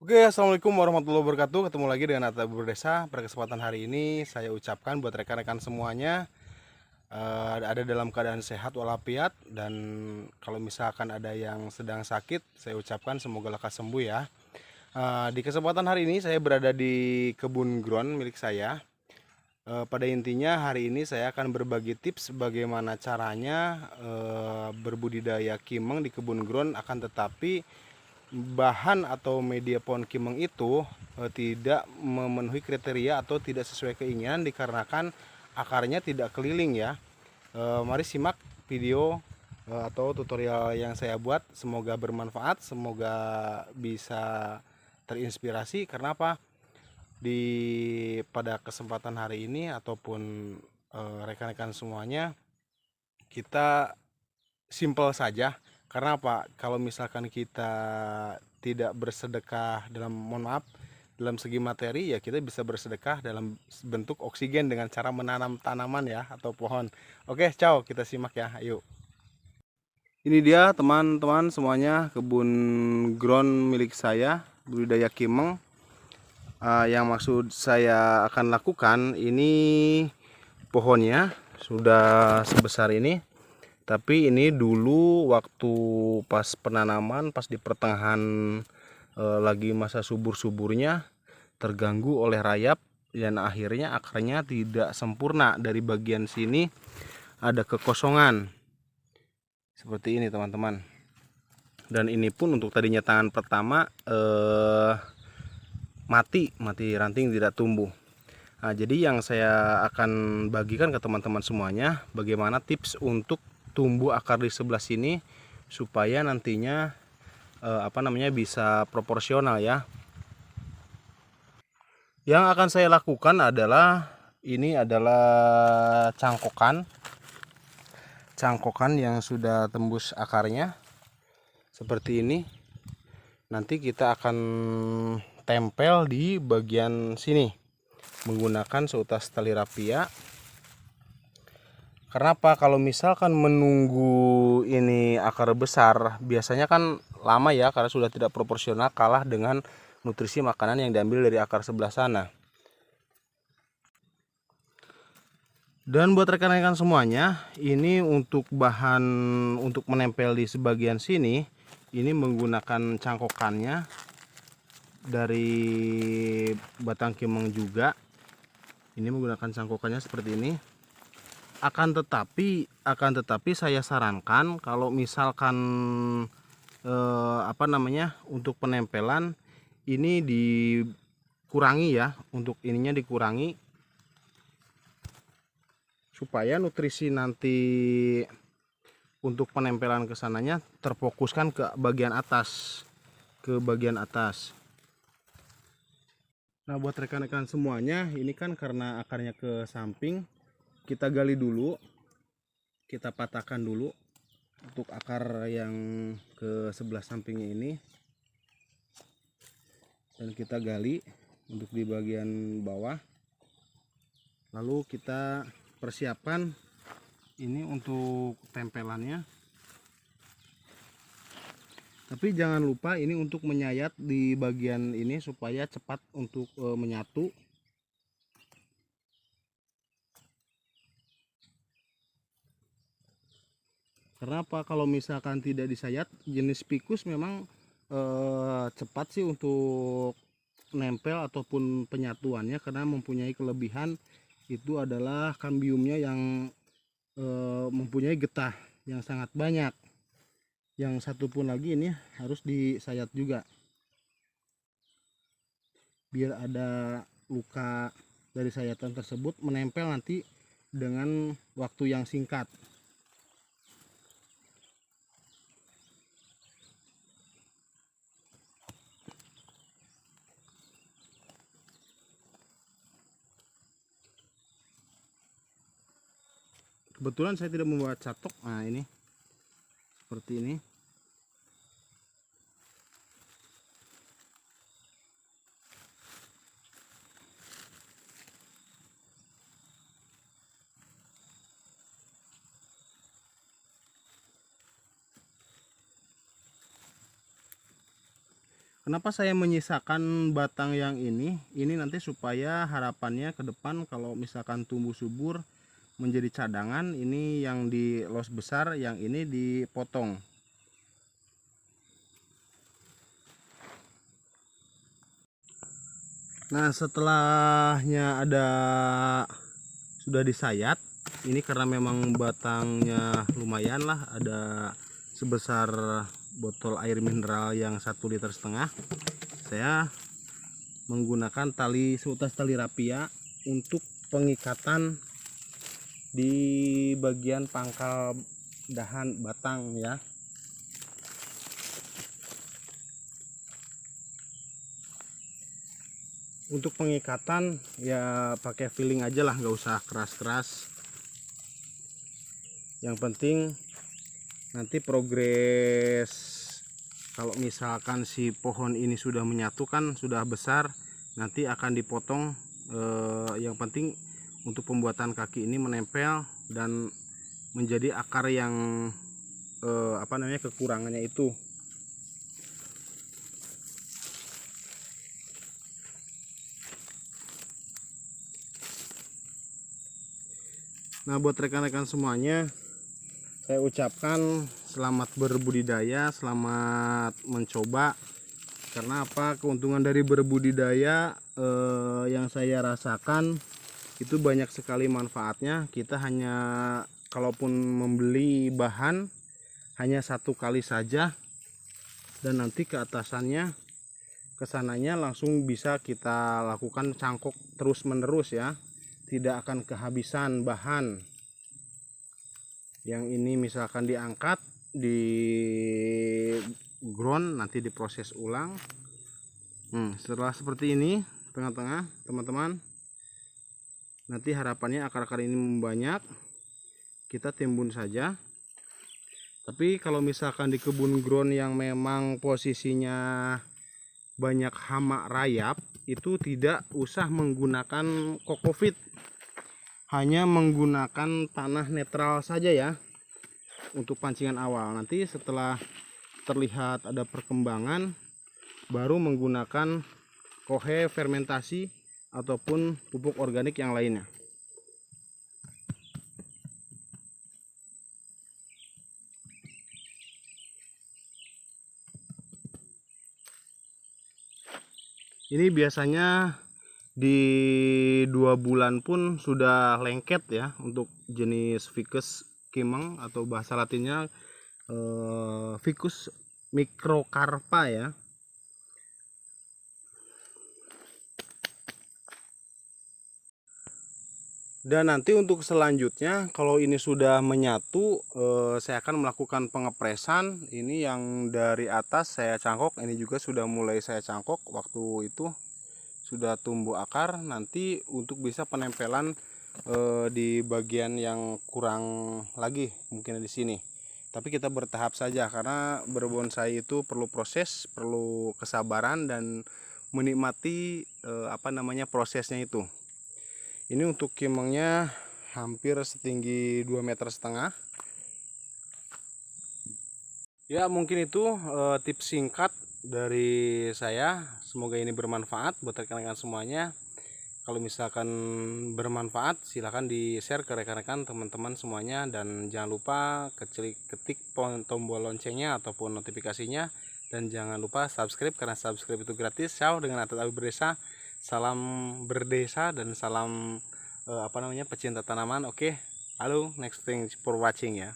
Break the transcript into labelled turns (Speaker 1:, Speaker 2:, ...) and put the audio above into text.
Speaker 1: Oke, assalamualaikum warahmatullahi wabarakatuh. Ketemu lagi dengan Atta Berdesa. Pada kesempatan hari ini saya ucapkan buat rekan-rekan semuanya ada dalam keadaan sehat walafiat, dan kalau misalkan ada yang sedang sakit, saya ucapkan semoga lekas sembuh ya. Di kesempatan hari ini saya berada di kebun ground milik saya. Pada intinya hari ini saya akan berbagi tips bagaimana caranya berbudidaya kimeng di kebun ground, akan tetapi bahan atau media pohon kimeng itu tidak memenuhi kriteria atau tidak sesuai keinginan dikarenakan akarnya tidak keliling ya. Mari simak video atau tutorial yang saya buat, semoga bermanfaat, semoga bisa terinspirasi. Karena apa? Pada kesempatan hari ini ataupun rekan-rekan semuanya, kita simpel saja. Karena apa? Kalau misalkan kita tidak bersedekah dalam, mohon maaf, dalam segi materi, ya kita bisa bersedekah dalam bentuk oksigen dengan cara menanam tanaman ya, atau pohon. Oke, ciao, kita simak ya. Ayo. Ini dia teman-teman semuanya, kebun ground milik saya, budidaya kimeng. Yang maksud saya akan lakukan ini, pohonnya sudah sebesar ini. Tapi ini dulu waktu pas penanaman, pas di pertengahan lagi masa subur-suburnya, terganggu oleh rayap dan akhirnya akarnya tidak sempurna. Dari bagian sini ada kekosongan seperti ini teman-teman. Dan ini pun untuk tadinya tangan pertama mati ranting, tidak tumbuh. Nah, jadi yang saya akan bagikan ke teman-teman semuanya, bagaimana tips untuk tumbuh akar di sebelah sini supaya nantinya bisa proporsional ya. Yang akan saya lakukan adalah, ini adalah cangkokan yang sudah tembus akarnya seperti ini. Nanti kita akan tempel di bagian sini menggunakan seutas tali rapia. Kenapa? Kalau misalkan menunggu ini akar besar, biasanya kan lama ya, karena sudah tidak proporsional, kalah dengan nutrisi makanan yang diambil dari akar sebelah sana. Dan buat rekan-rekan semuanya, ini untuk bahan untuk menempel di sebagian sini, ini menggunakan cangkokannya dari batang kimeng juga. Ini menggunakan cangkokannya seperti ini. Akan tetapi saya sarankan kalau misalkan untuk penempelan ini dikurangi ya, untuk ininya dikurangi supaya nutrisi nanti untuk penempelan kesananya terfokuskan ke bagian atas, Nah, buat rekan-rekan semuanya, ini kan karena akarnya ke samping, kita gali dulu, kita patahkan dulu untuk akar yang ke sebelah sampingnya ini, dan kita gali untuk di bagian bawah. Lalu kita persiapkan ini untuk tempelannya. Tapi jangan lupa ini untuk menyayat di bagian ini supaya cepat untuk menyatu. Kenapa? Kalau misalkan tidak disayat, jenis pikus memang cepat sih untuk nempel ataupun penyatuannya, karena mempunyai kelebihan itu adalah kambiumnya yang mempunyai getah yang sangat banyak. Yang satu pun lagi ini harus disayat juga biar ada luka dari sayatan tersebut menempel nanti dengan waktu yang singkat. Kebetulan saya tidak membawa catok. Nah, ini seperti ini. Kenapa saya menyisakan batang yang ini nanti supaya harapannya ke depan kalau misalkan tumbuh subur menjadi cadangan, ini yang di los besar, yang ini dipotong. Nah, setelahnya sudah disayat, ini karena memang batangnya lumayan lah, ada sebesar botol air mineral yang 1,5 liter. Saya menggunakan tali seutas tali rapia untuk pengikatan di bagian pangkal dahan batang ya. Untuk pengikatan ya pakai feeling aja lah, nggak usah keras-keras. Yang penting nanti progres, kalau misalkan si pohon ini sudah menyatu kan, sudah besar, nanti akan dipotong. Yang penting untuk pembuatan kaki ini menempel dan menjadi akar yang kekurangannya itu. Nah, buat rekan-rekan semuanya, saya ucapkan selamat berbudidaya, selamat mencoba. Karena apa? Keuntungan dari berbudidaya yang saya rasakan itu banyak sekali manfaatnya. Kita hanya kalaupun membeli bahan hanya 1 kali saja, dan nanti ke atasannya, kesananya langsung bisa kita lakukan cangkok terus menerus ya, tidak akan kehabisan bahan. Yang ini misalkan diangkat di ground, nanti diproses ulang. Setelah seperti ini tengah-tengah teman-teman, nanti harapannya akar-akar ini membanyak, kita timbun saja. Tapi kalau misalkan di kebun ground yang memang posisinya banyak hama rayap, itu tidak usah menggunakan kokopit, hanya menggunakan tanah netral saja ya untuk pancingan awal. Nanti setelah terlihat ada perkembangan, baru menggunakan kohe fermentasi ataupun pupuk organik yang lainnya. Ini biasanya di 2 bulan pun sudah lengket ya, untuk jenis Ficus kimeng atau bahasa latinnya Ficus microcarpa ya. Dan nanti untuk selanjutnya, kalau ini sudah menyatu, saya akan melakukan pengepresan. Ini yang dari atas saya cangkok, ini juga sudah mulai saya cangkok waktu itu sudah tumbuh akar. Nanti untuk bisa penempelan di bagian yang kurang lagi mungkin di sini. Tapi kita bertahap saja, karena berbonsai itu perlu proses, perlu kesabaran dan menikmati prosesnya itu. Ini untuk kimengnya hampir setinggi 2,5 meter. Ya, mungkin itu tips singkat dari saya. Semoga ini bermanfaat buat rekan-rekan semuanya. Kalau misalkan bermanfaat, silahkan di-share ke rekan-rekan teman-teman semuanya. Dan jangan lupa ketik tombol loncengnya ataupun notifikasinya. Dan jangan lupa subscribe, karena subscribe itu gratis. Ciao, dengan Atat Abi Berdesa. Salam berdesa dan salam pecinta tanaman. Oke, halo, next thing for watching ya.